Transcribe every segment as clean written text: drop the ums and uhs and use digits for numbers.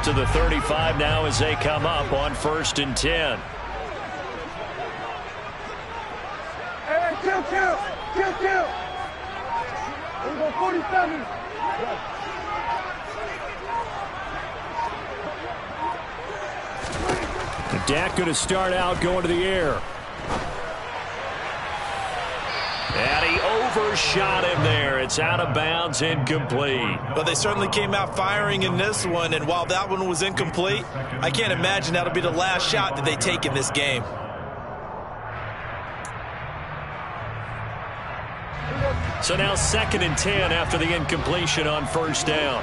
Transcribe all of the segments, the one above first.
to the 35 now as they come up on 1st and 10. Hey, kill. We go 47. Dak going to start out going to the air. And he overshot him there. It's out of bounds, incomplete. But they certainly came out firing in this one, and while that one was incomplete, I can't imagine that'll be the last shot that they take in this game. So now 2nd and 10 after the incompletion on 1st down.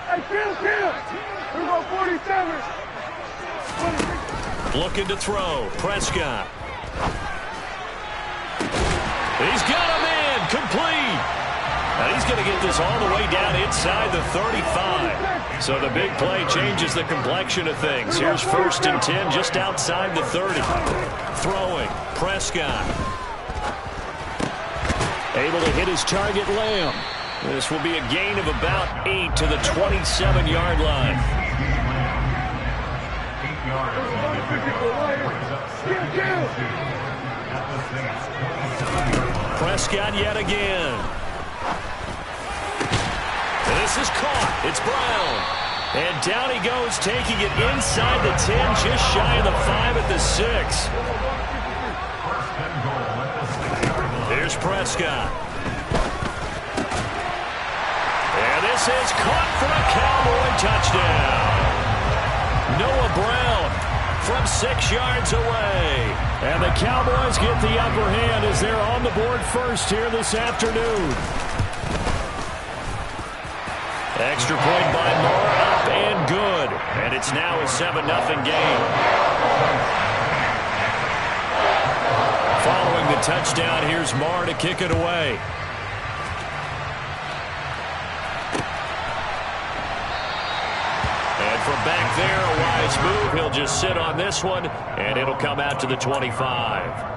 Hey, kill. We go 47. Looking to throw. Prescott. He's got him in. Complete. And he's going to get this all the way down inside the 35. So the big play changes the complexion of things. Here's 1st and 10 just outside the 30. Throwing. Prescott. Able to hit his target, Lamb. This will be a gain of about 8 to the 27-yard line. Prescott yet again. And this is caught. It's Brown. And down he goes, taking it inside the 10, just shy of the 5 at the 6. Here's Prescott. And this is caught for a Cowboy touchdown. Noah Brown from 6 yards away. And the Cowboys get the upper hand as they're on the board first here this afternoon. Extra point by Moore, up and good. And it's now a 7-0 game. Following the touchdown, here's Moore to kick it away. And from back there, a wise move. He'll just sit on this one, and it'll come out to the 25.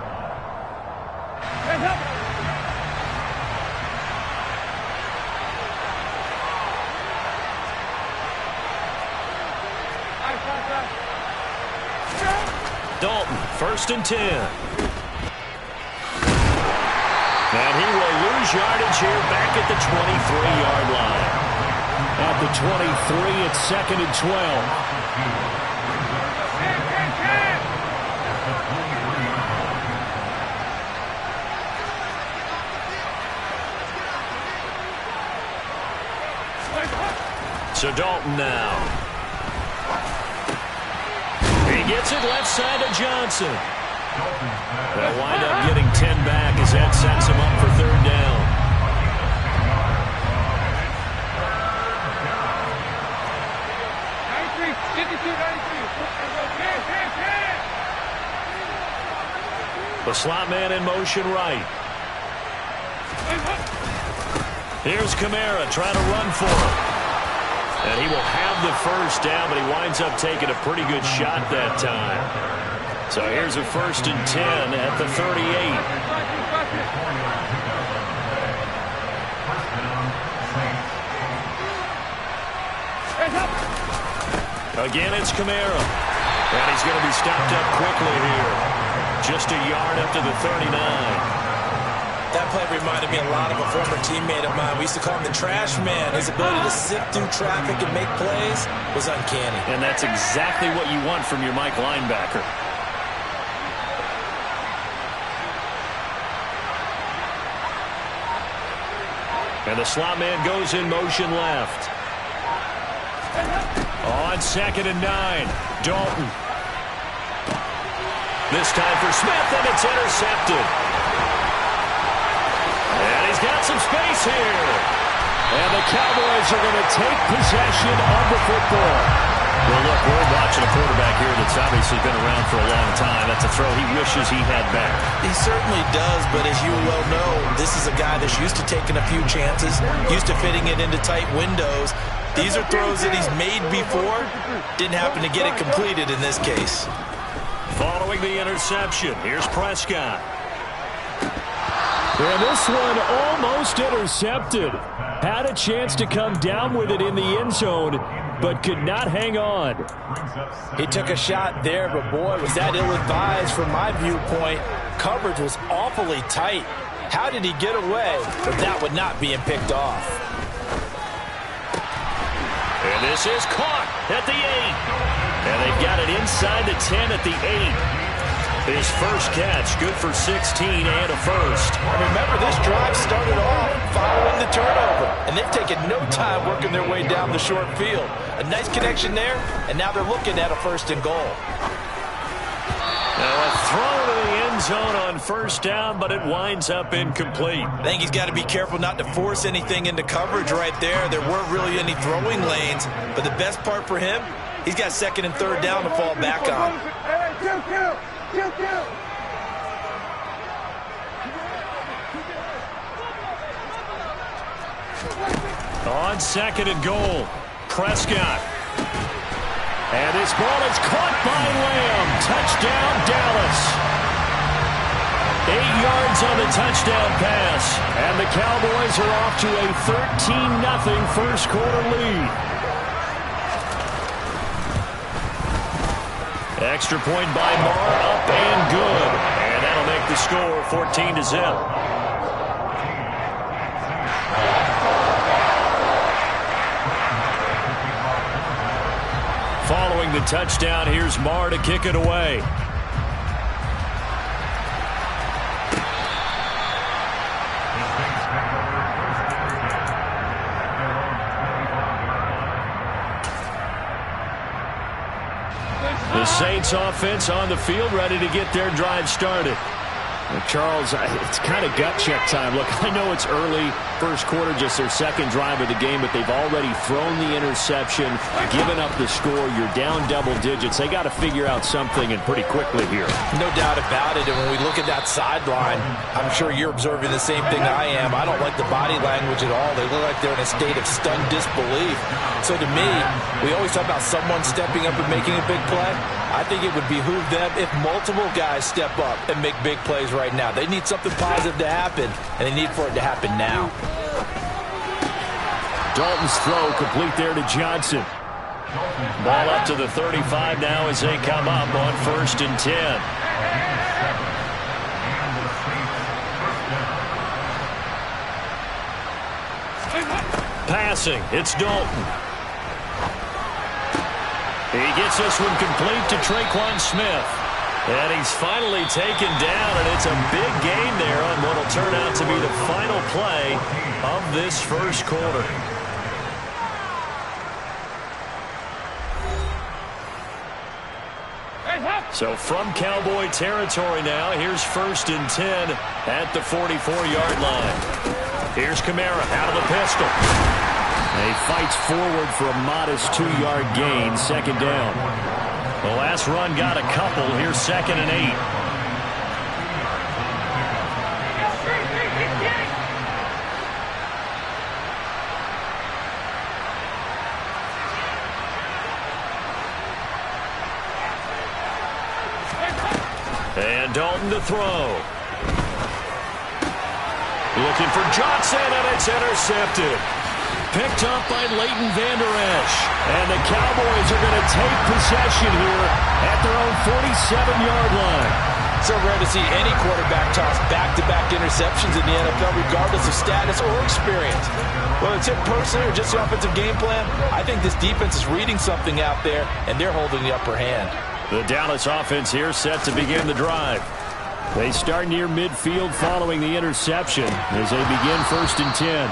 Dalton, 1st and 10. And he will lose yardage here back at the 23-yard line. At the 23, it's 2nd and 12. So Dalton now. He gets it left side to Johnson. They'll wind up getting 10 back as that sets him up for 3rd down. The slot man in motion right. Here's Kamara trying to run for him. And he will have the 1st down, but he winds up taking a pretty good shot that time. So here's a 1st and 10 at the 38. Again, it's Kamara. And he's going to be stopped up quickly here. Just a yard up to the 39. That play reminded me a lot of a former teammate of mine. We used to call him the trash man. His ability to sift through traffic and make plays was uncanny. And that's exactly what you want from your Mike linebacker. And the slot man goes in motion left. On 2nd and 9, Dalton. This time for Smith, and it's intercepted. And he's got some space here. And the Cowboys are going to take possession of the football. Well, look, we're watching a quarterback here that's obviously been around for a long time. That's a throw he wishes he had back. He certainly does, but as you well know, this is a guy that's used to taking a few chances, used to fitting it into tight windows. These are throws that he's made before. Didn't happen to get it completed in this case. Following the interception, here's Prescott. And this one almost intercepted. Had a chance to come down with it in the end zone, but could not hang on. He took a shot there, but boy, was that ill-advised from my viewpoint. Coverage was awfully tight. How did he get away with that one not being picked off? And this is caught at the 8. And they've got it inside the 10 at the 8. His first catch, good for 16 and a first. And remember, this drive started off following the turnover, and they've taken no time working their way down the short field. A nice connection there, and now they're looking at a first and goal. Now a throw to the end zone on first down, but it winds up incomplete. I think he's got to be careful not to force anything into coverage right there. There weren't really any throwing lanes, but the best part for him, he's got second and third down to fall back on. On second and goal, Prescott. And this ball is caught by Lamb. Touchdown, Dallas. 8 yards on the touchdown pass. And the Cowboys are off to a 13-0 first quarter lead. Extra point by Marr, up and good. And that'll make the score 14-0. Following the touchdown, here's Marr to kick it away. The Saints offense on the field, ready to get their drive started. Well, Charles, it's kind of gut check time. Look, I know it's early, first quarter, just their second drive of the game, but they've already thrown the interception, given up the score. You're down double digits. They got to figure out something, and pretty quickly here. No doubt about it, and when we look at that sideline, I'm sure you're observing the same thing I am. I don't like the body language at all. They look like they're in a state of stunned disbelief. So to me, we always talk about someone stepping up and making a big play. I think it would behoove them if multiple guys step up and make big plays right now. They need something positive to happen, and they need for it to happen now. Dalton's throw complete there to Johnson. Ball up to the 35 now as they come up on first and 10. Passing, it's Dalton. He gets this one complete to Traquan Smith. And he's finally taken down, and it's a big gain there on what will turn out to be the final play of this first quarter. So from Cowboy territory now, here's first and 10 at the 44-yard line. Here's Kamara out of the pistol. He fights forward for a modest 2-yard gain, second down. The last run got a couple. Here's second and 8. And Dalton to throw. Looking for Johnson, and it's intercepted. Picked up by Leighton Vander Esch. And the Cowboys are going to take possession here at their own 47-yard line. So rare to see any quarterback toss back-to-back interceptions in the NFL, regardless of status or experience. Whether it's him personally or just the offensive game plan, I think this defense is reading something out there, and they're holding the upper hand. The Dallas offense here set to begin the drive. They start near midfield following the interception as they begin first and 10.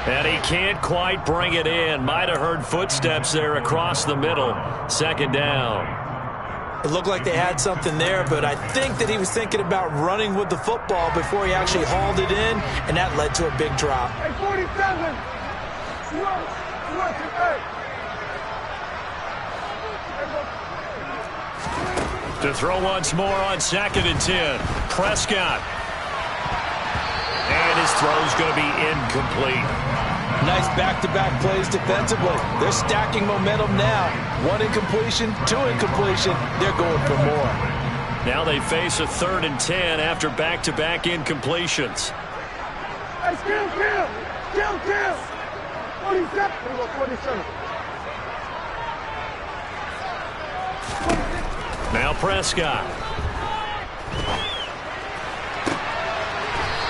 And he can't quite bring it in. Might have heard footsteps there across the middle. Second down. It looked like they had something there, but I think that he was thinking about running with the football before he actually hauled it in, and that led to a big drop. Hey, 47. To throw once more on second and 10. Prescott. And his throw's going to be incomplete. Nice back-to-back plays defensively. They're stacking momentum now. 1 incompletion, 2 incompletion. They're going for more. Now they face a third and 10 after back-to-back incompletions. Hey, kill. 47. We're going 47. Now Prescott.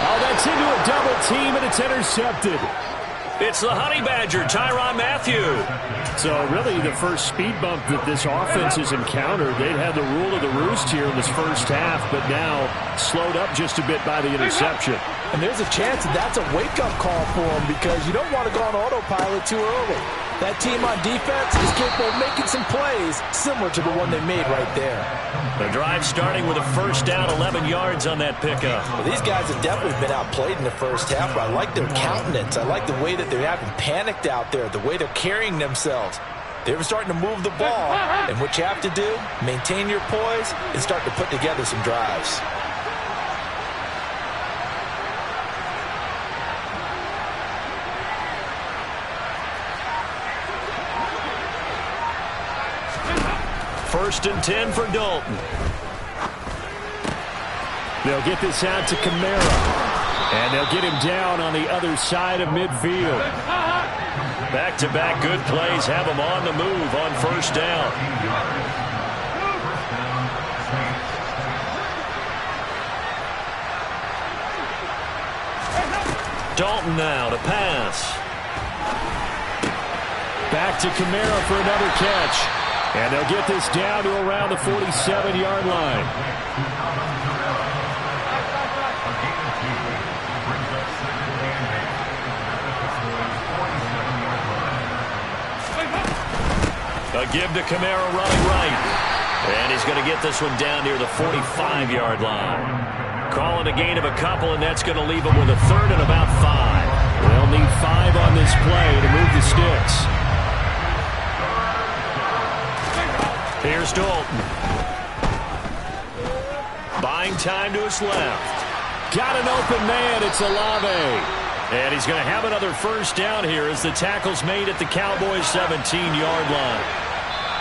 Oh, that's into a double team, and it's intercepted. It's the Honey Badger, Tyrann Mathieu. So really the first speed bump that this offense has encountered. They'd had the rule of the roost here in this first half, but now slowed up just a bit by the interception. And there's a chance that that's a wake-up call for them because you don't want to go on autopilot too early. That team on defense is capable of making some plays similar to the one they made right there. The drive starting with a first down, 11 yards on that pickup. Well, these guys have definitely been outplayed in the first half, but I like their countenance. I like the way that they're having panicked out there, the way they're carrying themselves. They were starting to move the ball, and what you have to do, maintain your poise and start to put together some drives. First and 10 for Dalton. They'll get this out to Kamara. And they'll get him down on the other side of midfield. Back-to-back good plays have him on the move on first down. Dalton now to pass. Back to Kamara for another catch. And they'll get this down to around the 47-yard line. A give to Kamara running right. And he's going to get this one down near the 45-yard line. Calling a gain of a couple, and that's going to leave him with a third and about 5. They'll need 5 on this play to move the sticks. Here's Dalton. Buying time to his left. Got an open man. It's Olave. And he's going to have another first down here as the tackle's made at the Cowboys' 17-yard line.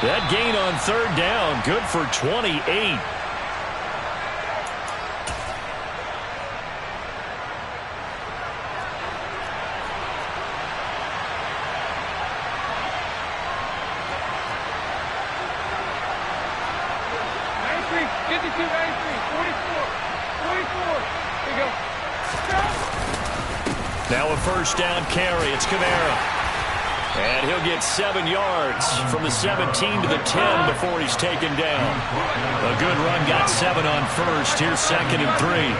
That gain on third down, good for 28. Now a first down carry. It's Kamara. And he'll get 7 yards from the 17 to the 10 before he's taken down. A good run, got 7 on first. Here's second and 3.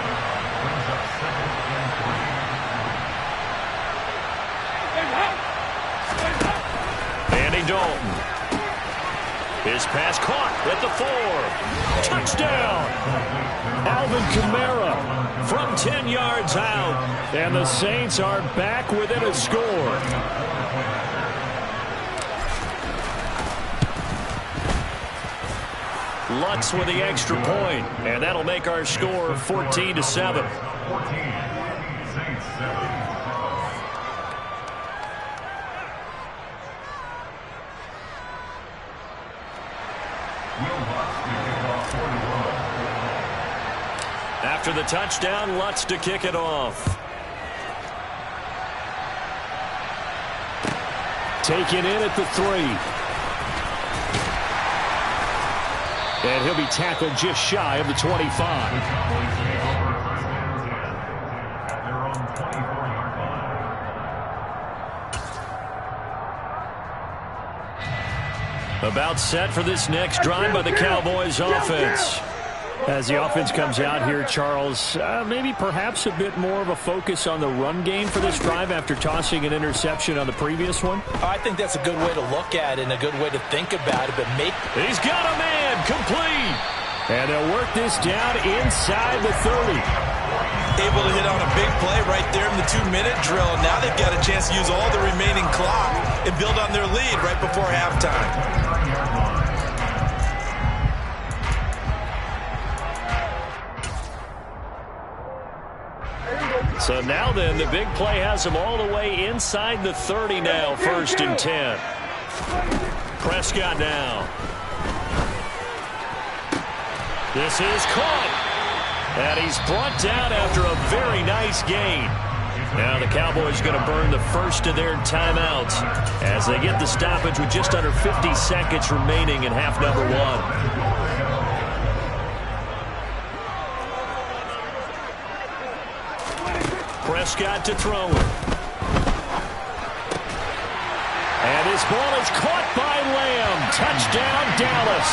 Andy Dalton. His pass caught at the 4. Touchdown. Alvin Kamara from 10 yards out. And the Saints are back within a score. Lutz with the extra point, and that'll make our score 14-7. After the touchdown, Lutz to kick it off. Taken in at the 3. And he'll be tackled just shy of the 25. About set for this next drive by the Cowboys offense. As the offense comes out here, Charles, maybe perhaps a bit more of a focus on the run game for this drive after tossing an interception on the previous one? I think that's a good way to look at it and a good way to think about it. But he's got a man complete. And they'll work this down inside the 30. Able to hit on a big play right there in the 2-minute drill. Now they've got a chance to use all the remaining clock and build on their lead right before halftime. So now then, the big play has them all the way inside the 30 now, first and 10. Prescott now. This is caught. And he's brought down after a very nice gain. Now the Cowboys going to burn the first of their timeouts as they get the stoppage with just under 50 seconds remaining in half number one. Prescott to throw it. And this ball is caught by Lamb. Touchdown, Dallas.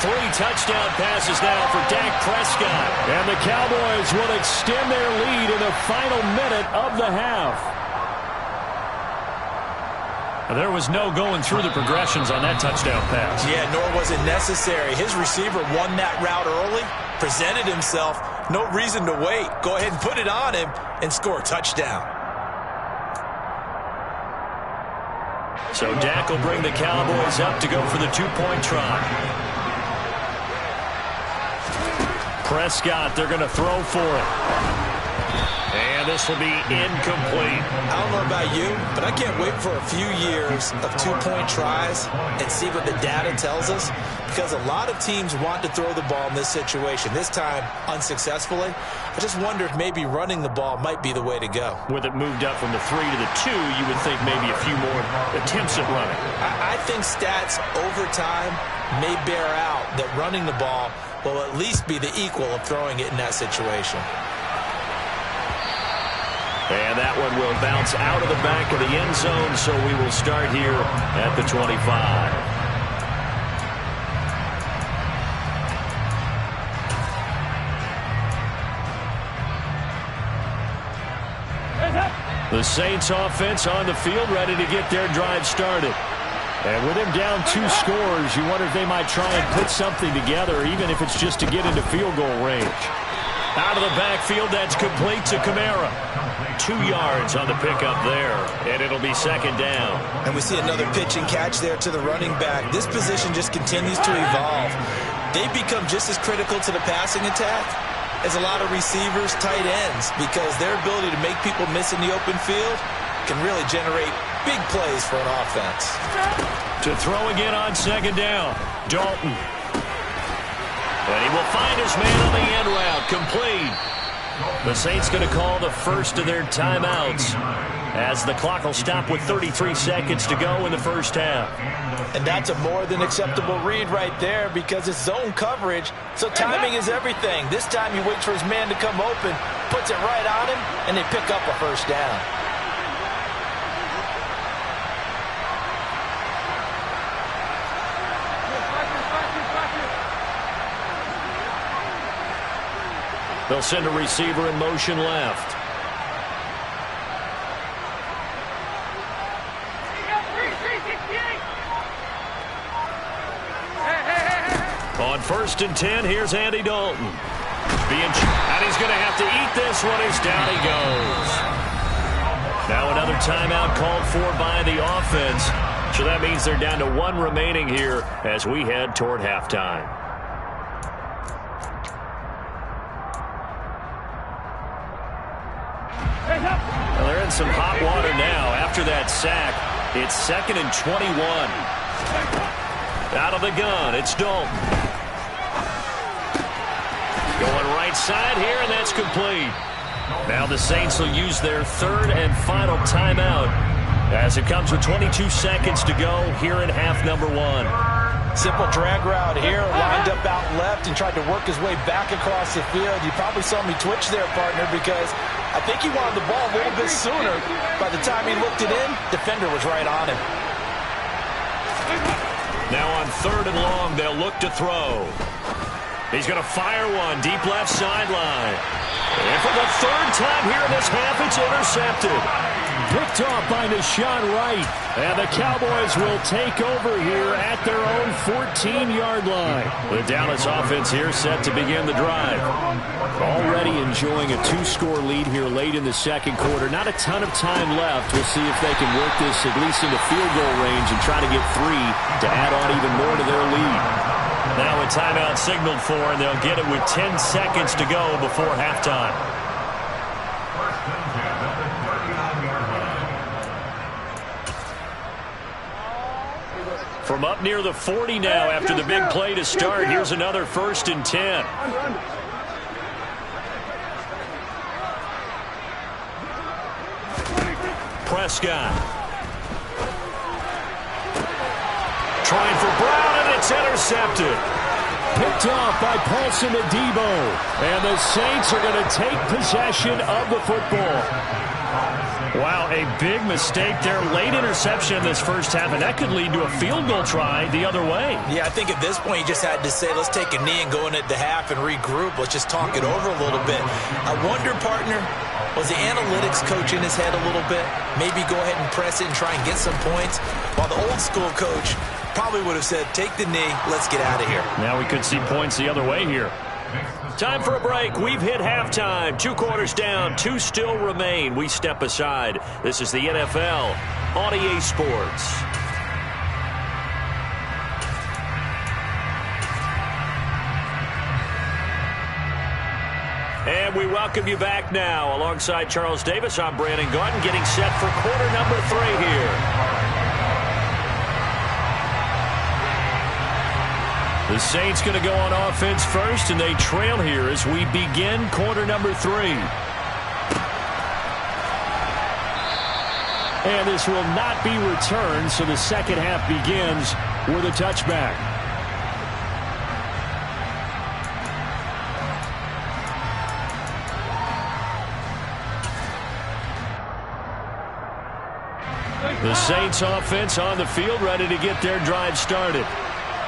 3 touchdown passes now for Dak Prescott. And the Cowboys will extend their lead in the final minute of the half. There was no going through the progressions on that touchdown pass. Yeah, nor was it necessary. His receiver won that route early, presented himself. No reason to wait. Go ahead and put it on him and score a touchdown. So Dak will bring the Cowboys up to go for the 2-point try. Prescott, they're going to throw for it. And this will be incomplete. I don't know about you, but I can't wait for a few years of 2-point tries and see what the data tells us, because a lot of teams want to throw the ball in this situation. This time, unsuccessfully. I just wonder if maybe running the ball might be the way to go. With it moved up from the 3 to the 2, you would think maybe a few more attempts at running. I think stats over time may bear out that running the ball will at least be the equal of throwing it in that situation. And that one will bounce out of the back of the end zone, so we will start here at the 25. The Saints offense on the field, ready to get their drive started. And with him down 2 scores, you wonder if they might try and put something together, even if it's just to get into field goal range. Out of the backfield, that's complete to Kamara. 2 yards on the pickup there, and it'll be second down. And we see another pitch and catch there to the running back. This position just continues to evolve. They've become just as critical to the passing attack as a lot of receivers, tight ends, because their ability to make people miss in the open field can really generate big plays for an offense. To throw again on second down, Dalton. And he will find his man on the end route, complete. The Saints going to call the first of their timeouts as the clock will stop with 33 seconds to go in the first half. And that's a more than acceptable read right there, because it's zone coverage, so timing is everything. This time he waits for his man to come open, puts it right on him, and they pick up a first down. They'll send a receiver in motion left. On 1st and 10, here's Andy Dalton. And he's going to have to eat this one as down he goes. Now another timeout called for by the offense. So that means they're down to 1 remaining here as we head toward halftime. Well, they're in some hot water now. After that sack, it's 2nd and 21. Out of the gun, it's Dalton. Going right side here, and that's complete. Now the Saints will use their 3rd and final timeout as it comes with 22 seconds to go here in half number 1. Simple drag route here, lined up out left and tried to work his way back across the field. You probably saw me twitch there, partner, because I think he wanted the ball a little bit sooner. By the time he looked it in, defender was right on him. Now on 3rd and long, they'll look to throw. He's going to fire one deep left sideline. And for the 3rd time here in this half, it's intercepted. Picked off by Deshaun Wright. And the Cowboys will take over here at their own 14-yard line. The Dallas offense here set to begin the drive. Already enjoying a 2-score lead here late in the 2nd quarter. Not a ton of time left. We'll see if they can work this at least into field goal range and try to get 3 to add on even more to their lead. Now a timeout signaled for, and they'll get it with 10 seconds to go before halftime. From up near the 40 now after the big play to start, here's another 1st and 10. Prescott. Trying for Brown, and it's intercepted. Picked off by Paulson Adebo. And the Saints are going to take possession of the football. Wow, a big mistake there. Late interception in this first half, and that could lead to a field goal try the other way. Yeah, I think at this point you just had to say, let's take a knee and go in at the half and regroup. Let's just talk it over a little bit. I wonder, partner, was the analytics coach in his head a little bit? Maybe go ahead and press it and try and get some points? While the old school coach probably would have said, take the knee, let's get out of here. Now we could see points the other way here. Time for a break. We've hit halftime. 2 quarters down. 2 still remain. We step aside. This is the NFL on EA Sports. And we welcome you back now. Alongside Charles Davis, I'm Brandon Gaudin, getting set for quarter number 3 here. The Saints going to go on offense first, and they trail here as we begin quarter number 3. And this will not be returned, so the second half begins with a touchback. The Saints offense on the field, ready to get their drive started.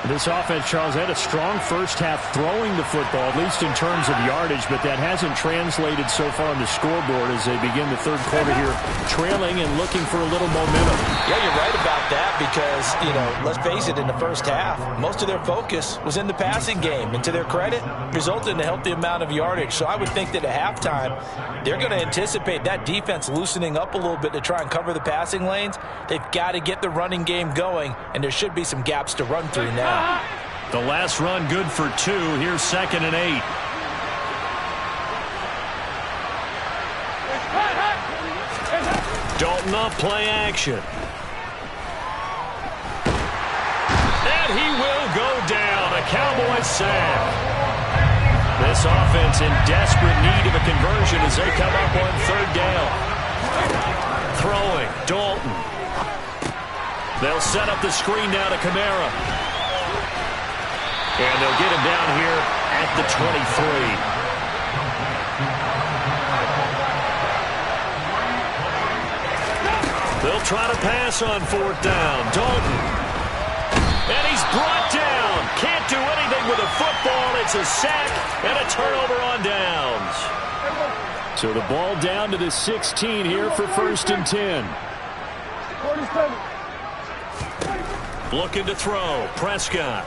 This offense, Charles, had a strong first half throwing the football, at least in terms of yardage, but that hasn't translated so far on the scoreboard as they begin the third quarter here, trailing and looking for a little momentum. Yeah, you're right about that because, let's face it, in the first half, most of their focus was in the passing game. And to their credit, resulted in a healthy amount of yardage. So I would think that at halftime, they're going to anticipate that defense loosening up a little bit to try and cover the passing lanes. They've got to get the running game going, and there should be some gaps to run through now. The last run good for 2. Here's 2nd and 8. Dalton off play action. And he will go down. A Cowboys sack. This offense in desperate need of a conversion as they come up on 3rd down. Throwing. Dalton. They'll set up the screen down to Kamara. And they'll get him down here at the 23. They'll try to pass on 4th down. Dalton. And he's brought down. Can't do anything with a football. It's a sack and a turnover on downs. So the ball down to the 16 here for 1st and 10. 47. Looking to throw. Prescott.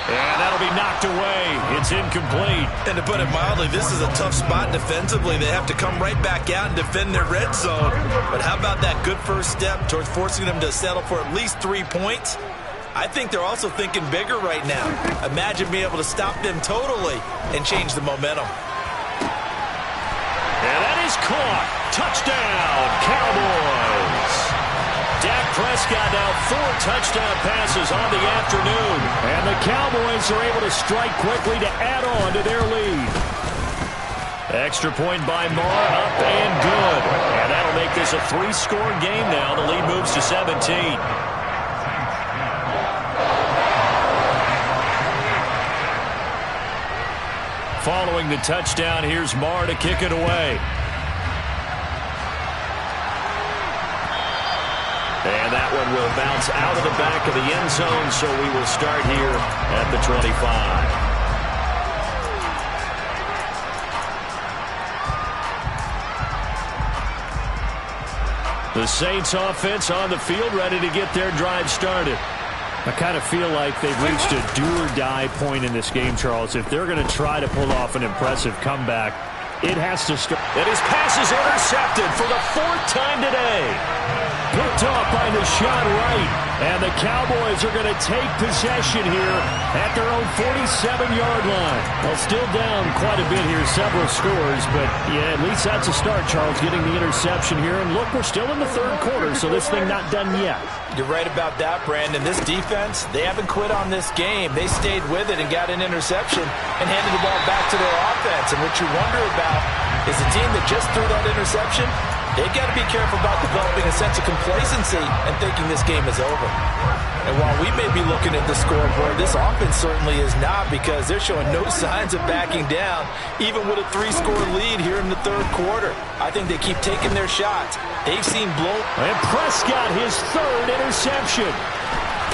And that'll be knocked away. It's incomplete. And to put it mildly, this is a tough spot defensively. They have to come right back out and defend their red zone. But how about that good first step towards forcing them to settle for at least 3 points? I think they're also thinking bigger right now. Imagine being able to stop them totally and change the momentum. And that is caught. Touchdown, Cowboys. Dak Prescott now 4 touchdown passes on the afternoon. And the Cowboys are able to strike quickly to add on to their lead. Extra point by Marr, up and good. And that'll make this a 3-score game now. The lead moves to 17. Following the touchdown, here's Marr to kick it away. And that one will bounce out of the back of the end zone, so we will start here at the 25. The Saints offense on the field, ready to get their drive started. I kind of feel like they've reached a do-or-die point in this game, Charles. If they're going to try to pull off an impressive comeback, it has to start. And his pass is intercepted for the 4th time today. Picked off by Nashad Wright. And the Cowboys are going to take possession here at their own 47-yard line. Well, still down quite a bit here, several scores. But, yeah, at least that's a start, Charles, getting the interception here. And, look, we're still in the 3rd quarter, so this thing not done yet. You're right about that, Brandon. This defense, they haven't quit on this game. They stayed with it and got an interception and handed the ball back to their offense. And what you wonder about is a team that just threw that interception. They've got to be careful about developing a sense of complacency and thinking this game is over. And while we may be looking at the scoreboard, this offense certainly is not, because they're showing no signs of backing down, even with a 3-score lead here in the third quarter. I think they keep taking their shots. They've seen blown. And Prescott, his third interception.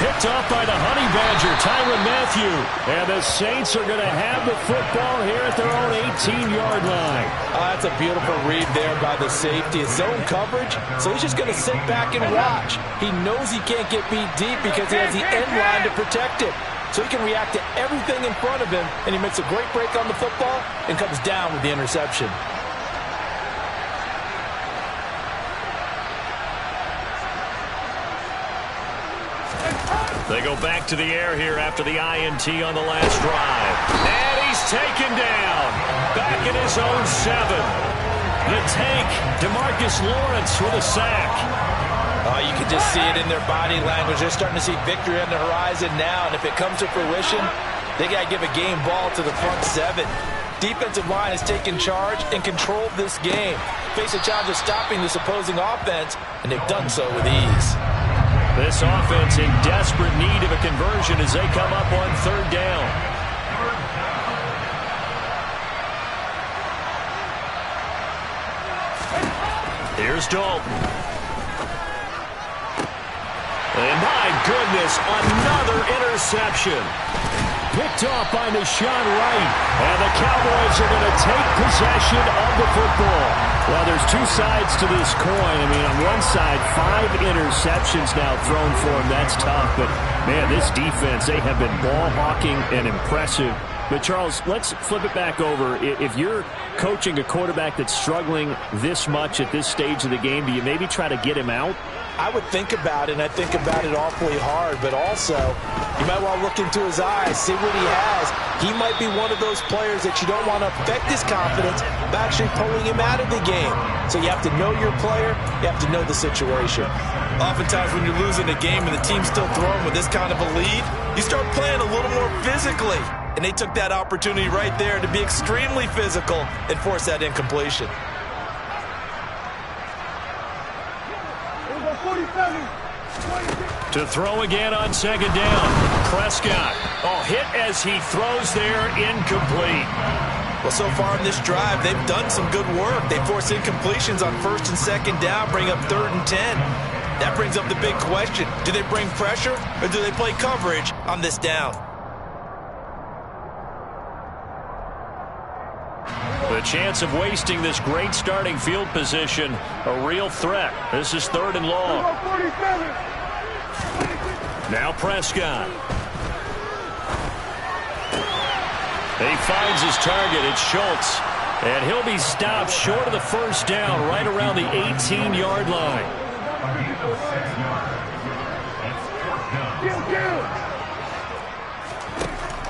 Picked off by the Honey Badger, Tyrann Mathieu. And the Saints are going to have the football here at their own 18-yard line. That's a beautiful read there by the safety. It's zone coverage, so he's just going to sit back and watch. He knows he can't get beat deep because he has the end line to protect him. So he can react to everything in front of him, and he makes a great break on the football and comes down with the interception. They go back to the air here after the INT on the last drive. And he's taken down. Back in his own 7. The tank, DeMarcus Lawrence with a sack. You can just see it in their body language. They're starting to see victory on the horizon now. And if it comes to fruition, they got to give a game ball to the front 7. Defensive line has taken charge and controlled this game. Face a challenge of stopping this opposing offense, and they've done so with ease. This offense in desperate need of a conversion as they come up on third down. Here's Dalton. And my goodness, another interception. Picked off by Nahshon Wright. And the Cowboys are going to take possession of the football. Well, there's two sides to this coin. I mean, on one side, 5 interceptions now thrown for him. That's tough. But, man, this defense, they have been ball hawking and impressive. But, Charles, let's flip it back over. If you're coaching a quarterback that's struggling this much at this stage of the game, do you maybe try to get him out? I would think about it, and I think about it awfully hard. But also, you might want to look into his eyes, see what he has. He might be one of those players that you don't want to affect his confidence by actually pulling him out of the game. So you have to know your player. You have to know the situation. Oftentimes when you're losing a game and the team's still throwing with this kind of a lead, you start playing a little more physically. And they took that opportunity right there to be extremely physical and force that incompletion. To throw again on second down. Prescott. Oh, hit as he throws there, incomplete. Well, so far in this drive, they've done some good work. They force incompletions on first and second down, bring up 3rd and 10. That brings up the big question. Do they bring pressure or do they play coverage on this down? The chance of wasting this great starting field position, a real threat. This is 3rd and long. Now Prescott. He finds his target. It's Schultz. And he'll be stopped short of the first down right around the 18-yard line.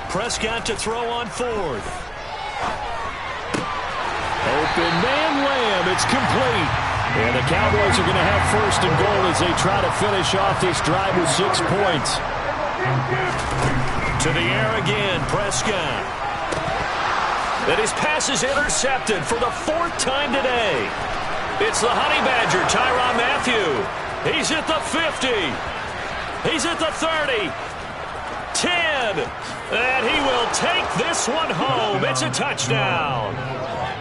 Prescott to throw on 4th. Open man Lamb. It's complete. And the Cowboys are going to have 1st and goal as they try to finish off this drive with 6 points. To the air again, Prescott. And his pass is intercepted for the 4th time today. It's the Honey Badger, Tyrann Mathieu. He's at the 50. He's at the 30. 10. And he will take this one home. It's a touchdown.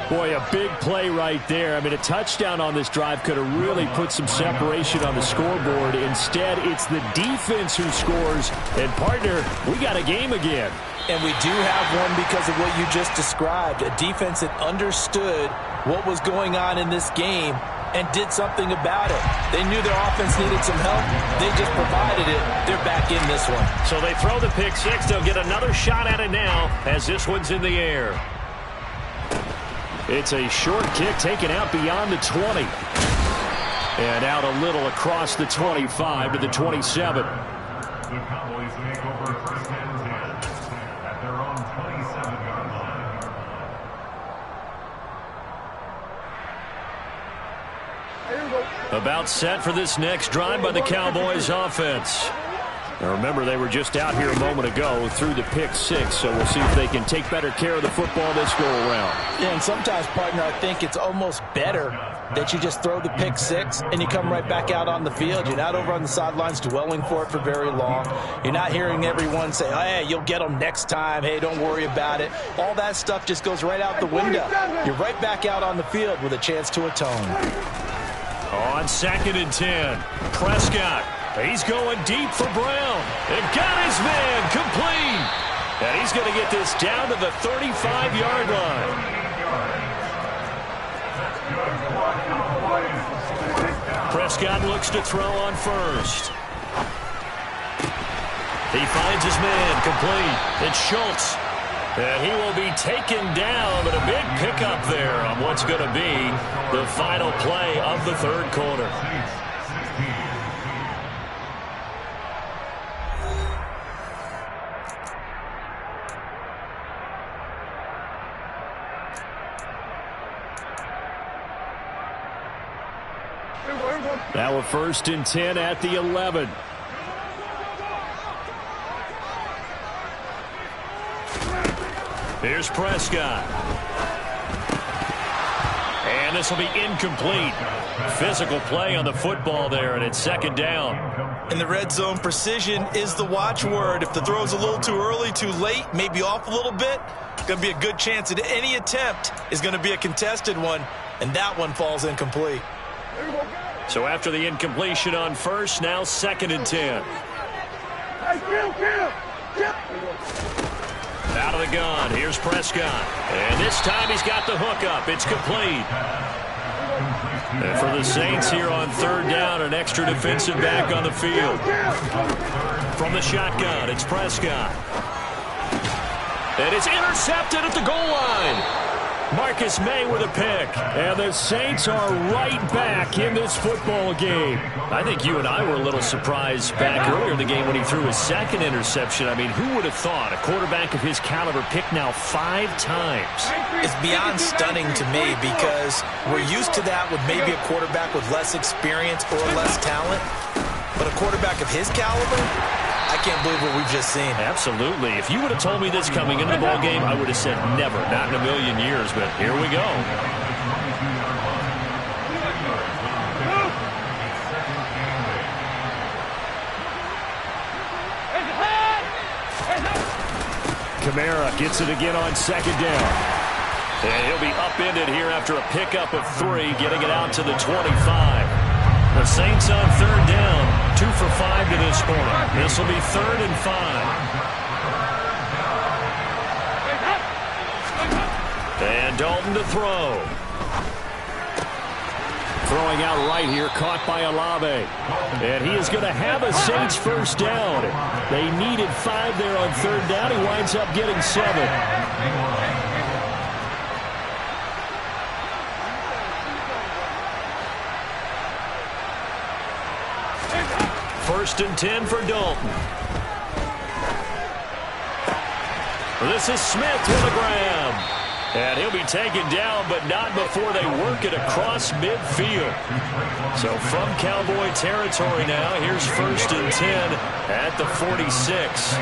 Boy, a big play right there. I mean, a touchdown on this drive could have really put some separation on the scoreboard. Instead, it's the defense who scores. And, partner, we got a game again. And we do have one because of what you just described. A defense that understood what was going on in this game and did something about it. They knew their offense needed some help. They just provided it. They're back in this one. So they throw the pick 6. They'll get another shot at it now as this one's in the air. It's a short kick taken out beyond the 20. And out a little across the 25 to the 27. The Cowboys make over 1st and 10 at their own 27-yard line. About set for this next drive by the Cowboys offense. Now remember, they were just out here a moment ago through the pick six, so we'll see if they can take better care of the football this go around. Yeah, and sometimes, partner, I think it's almost better that you just throw the pick six and you come right back out on the field. You're not over on the sidelines dwelling for it for very long. You're not hearing everyone say, hey, you'll get them next time. Hey, don't worry about it. All that stuff just goes right out the window. You're right back out on the field with a chance to atone. On 2nd and 10, Prescott. He's going deep for Brown. And got his man complete. And he's going to get this down to the 35-yard line. Prescott looks to throw on first. He finds his man complete. It's Schultz. And he will be taken down, but a big pickup there on what's going to be the final play of the third quarter. Now a 1st and 10 at the 11. Here's Prescott. And this will be incomplete. Physical play on the football there, and it's 2nd down. In the red zone, precision is the watchword. If the throw's a little too early, too late, maybe off a little bit, going to be a good chance that any attempt is going to be a contested one, and that one falls incomplete. So after the incompletion on first, now 2nd and 10. Out of the gun, here's Prescott. And this time he's got the hook up. It's complete. And for the Saints here on 3rd down, an extra defensive back on the field. From the shotgun, it's Prescott. And it's intercepted at the goal line. Marcus May with a pick. And the Saints are right back in this football game. I think you and I were a little surprised back earlier in the game when he threw his 2nd interception. I mean, who would have thought a quarterback of his caliber picked now 5 times? It's beyond stunning to me because we're used to that with maybe a quarterback with less experience or less talent. But a quarterback of his caliber, I can't believe what we've just seen. Absolutely. If you would have told me this coming into the ball game, I would have said never, not in a million years. But here we go. Kamara gets it again on 2nd down. And he'll be upended here after a pickup of 3, getting it out to the 25. The Saints on 3rd down, 2 for 5 to this point. This will be 3rd and 5. And Dalton to throw. Throwing out right here, caught by Olave. And he is going to have a Saints 1st down. They needed 5 there on 3rd down. He winds up getting 7. 1st and 10 for Dalton. This is Smith with a grab. And he'll be taken down, but not before they work it across midfield. So from Cowboy territory now, here's 1st and 10 at the 46.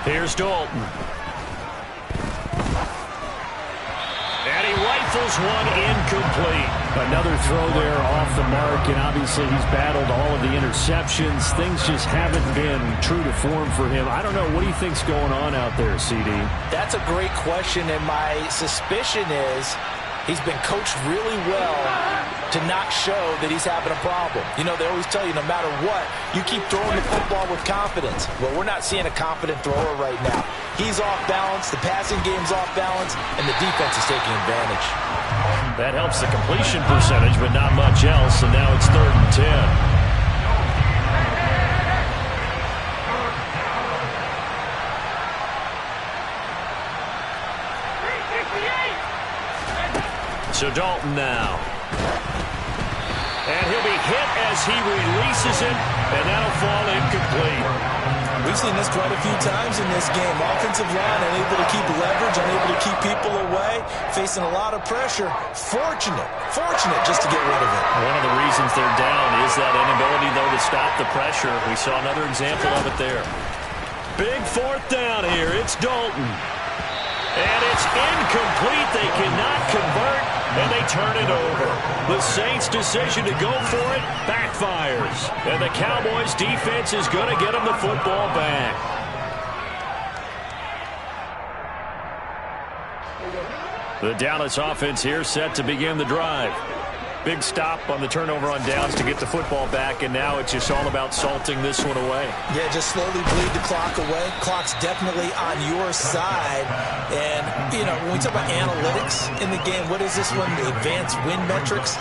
Here's Dalton. And he rifles one incomplete. Another throw there off the mark, and obviously he's battled all of the interceptions. Things just haven't been true to form for him. I don't know. What do you think's going on out there, CD? That's a great question, and my suspicion is he's been coached really well to not show that he's having a problem. You know, they always tell you no matter what, you keep throwing the football with confidence. Well, we're not seeing a confident thrower right now. He's off balance, the passing game's off balance, and the defense is taking advantage. That helps the completion percentage, but not much else, and now it's 3rd and 10. So Dalton now. And he'll be hit as he releases it, and that'll fall incomplete. We've seen this quite a few times in this game. Offensive line unable to keep leverage, unable to keep people away, facing a lot of pressure. Fortunate just to get rid of it. One of the reasons they're down is that inability, though, to stop the pressure. We saw another example of it there. Big fourth down here. It's Dalton. And it's incomplete. They cannot convert, and they turn it over. The Saints' decision to go for it backfires. And the Cowboys' defense is going to get them the football back. The Dallas offense here set to begin the drive. Big stop on the turnover on downs to get the football back, and now it's just all about salting this one away. Yeah, just slowly bleed the clock away. Clock's definitely on your side. And, you know, when we talk about analytics in the game, what is this one? The advanced win metrics?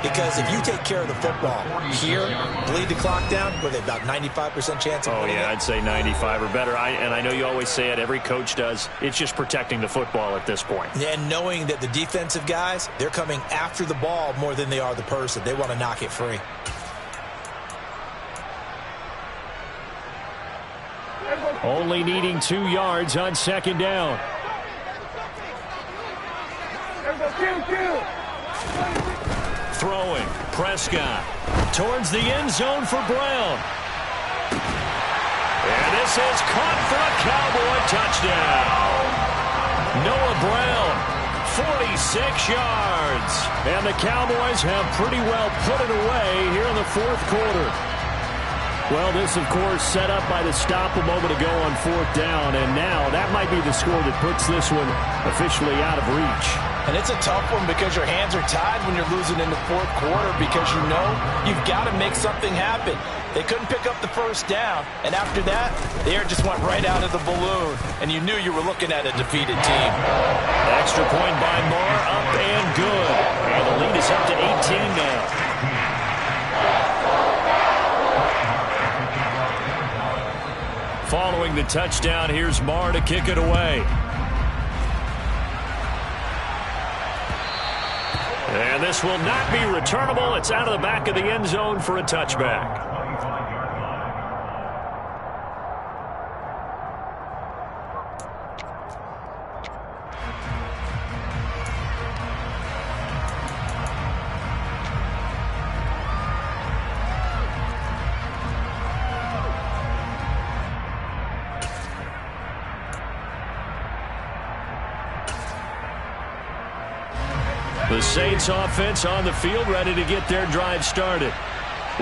Because if you take care of the football here, bleed the clock down, with about 95% chance of winning it. I'd say 95 or better. And I know you always say it, every coach does. It's just protecting the football at this point. Yeah, and knowing that the defensive guys, they're coming after the ball more than they are the person. They want to knock it free. Only needing 2 yards on second down. Throwing, Prescott towards the end zone for Brown. And this is caught for a Cowboy touchdown. Noah Brown, 46 yards. And the Cowboys have pretty well put it away here in the fourth quarter. Well, this, of course, set up by the stop a moment ago on fourth down. And now that might be the score that puts this one officially out of reach. And it's a tough one because your hands are tied when you're losing in the fourth quarter because you know you've got to make something happen. They couldn't pick up the first down, and after that, the air just went right out of the balloon, and you knew you were looking at a defeated team. Extra point by Moore, up and good. And the lead is up to 18 now. Following the touchdown, here's Marr to kick it away. And this will not be returnable. It's out of the back of the end zone for a touchback. The Saints offense on the field, ready to get their drive started.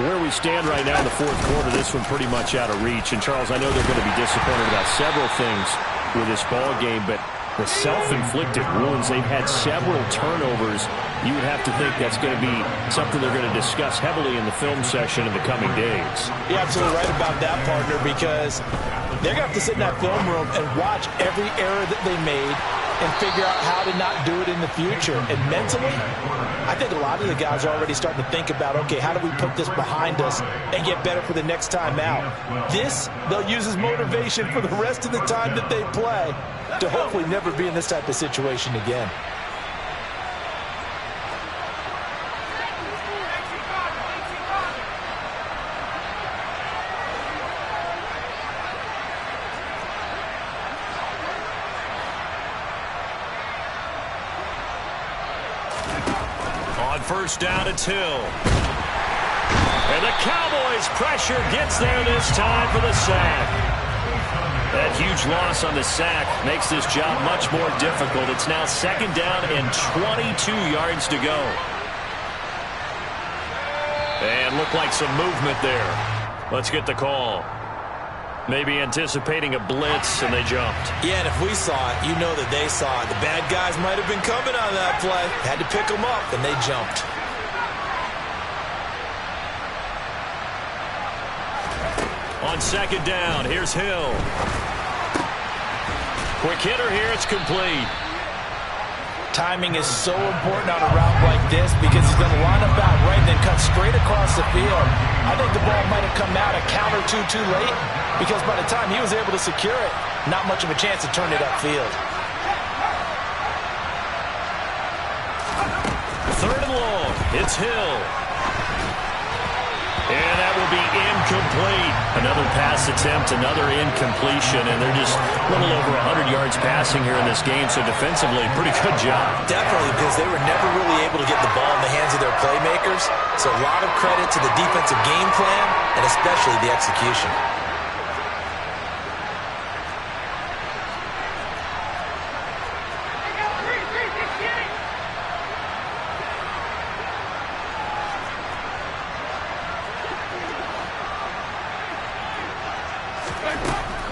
Where we stand right now in the fourth quarter, this one pretty much out of reach. And, Charles, I know they're going to be disappointed about several things with this ball game, but the self-inflicted wounds, they've had several turnovers. You would have to think that's going to be something they're going to discuss heavily in the film session in the coming days. You're absolutely right about that, partner, because they're going to have to sit in that film room and watch every error that they made and figure out how to not do it in the future. And mentally, I think a lot of the guys are already starting to think about, okay, how do we put this behind us and get better for the next time out? This, they'll use as motivation for the rest of the time that they play to hopefully never be in this type of situation again. First down, it's Hill. And the Cowboys' pressure gets there this time for the sack. That huge loss on the sack makes this job much more difficult. It's now second down and 22 yards to go. And looked like some movement there. Let's get the call. Maybe anticipating a blitz, and they jumped. Yeah, and if we saw it, you know that they saw it. The bad guys might have been coming on that play. Had to pick them up, and they jumped. On second down, here's Hill. Quick hitter here, it's complete. Timing is so important on a route like this because he's going to line up out right and then cut straight across the field. I think the ball might have come out a count or two too late because by the time he was able to secure it, not much of a chance to turn it upfield. Third and long, it's Hill. And that will be incomplete. Another pass attempt, another incompletion, and they're just a little over 100 yards passing here in this game, so defensively, pretty good job. Definitely, because they were never really able to get the ball in the hands of their playmakers, so a lot of credit to the defensive game plan, and especially the execution.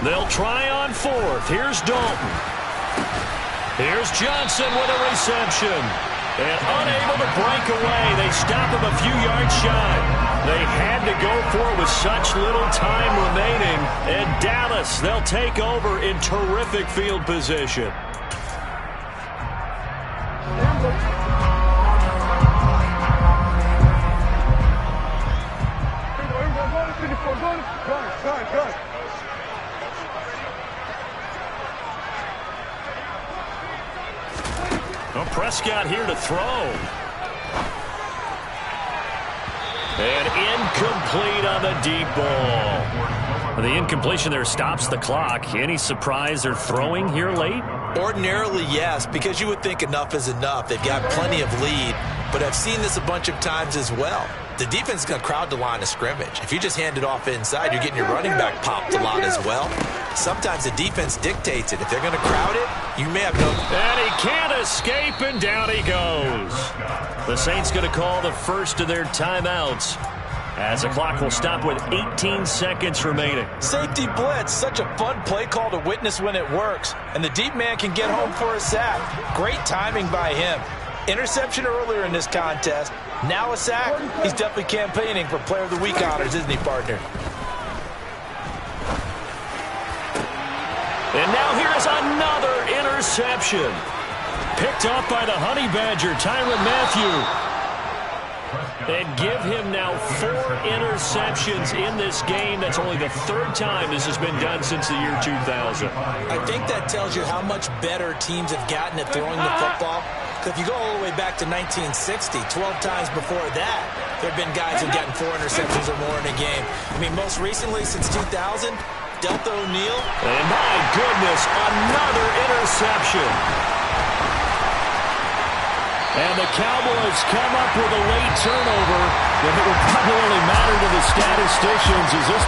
They'll try on fourth. Here's Dalton. Here's Johnson with a reception. And unable to break away. They stop him a few yards shy. They had to go for it with such little time remaining. And Dallas, they'll take over in terrific field position. Good. Well, Prescott here to throw. And incomplete on the deep ball. The incompletion there stops the clock. Any surprise they're throwing here late? Ordinarily, yes, because you would think enough is enough. They've got plenty of lead, but I've seen this a bunch of times as well. The defense is going to crowd the line of scrimmage. If you just hand it off inside, you're getting your running back popped a lot as well. Sometimes the defense dictates it. If they're going to crowd it, you may have no... And he can't escape, and down he goes. The Saints going to call the first of their timeouts as the clock will stop with 18 seconds remaining. Safety blitz, such a fun play call to witness when it works. And the deep man can get home for a sack. Great timing by him. Interception earlier in this contest. Now a sack. He's definitely campaigning for Player of the Week honors, isn't he, partner? And now here's another interception. Picked off by the Honey Badger, Tyrann Mathieu. And give him now 4 interceptions in this game. That's only the 3rd time this has been done since the year 2000. I think that tells you how much better teams have gotten at throwing the football. Because if you go all the way back to 1960, 12 times before that, there have been guys who've gotten 4 interceptions or more in a game. I mean, most recently, since 2000, Delta O'Neal. And my goodness, another interception. And the Cowboys come up with a late turnover. If it would probably matter to the statisticians, is this